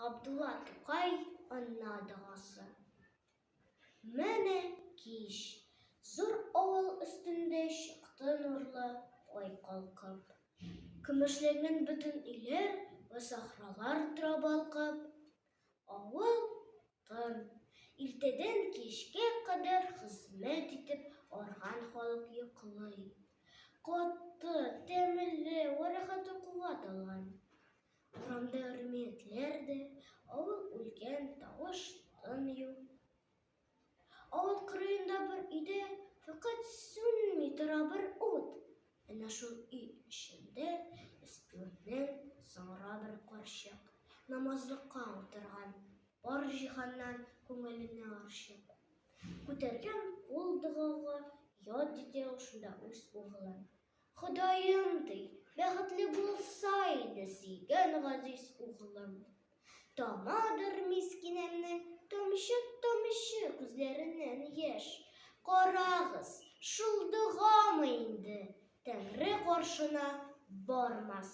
Габдулла Тукай ана догасы. Менә кич, зур авыл өстендә чыкты нурлы ай калкып. Көмешләнгән бөтен өйләр вә сахралар тора балкып. Авыл тын, иртәдән кичкә кадәр хезмәт итеп арган халык йоклый. Катты, тәмле вә рәхәт йокыга талган. Урамда үрмәтләр дә, авыл үлгән тавыш тын юк. Авыл кырыенда бер өйдә фәкать сүнми тора бер ут. Әнә шул өй эчендә эскерттән соңра бер карчык намазлыкка утырган. Бар җиһаннан күңеленә арчык. Күтәргән кул догага яд итә шунда үз угылын. Ходаем ди, бәхетле булса иде сөйгән газиз угылым. Тамадыр мискинәмнең тамчы-тамчы күзләреннән яшь. Карагыз, шул догамы инде Тәңре каршына бармас.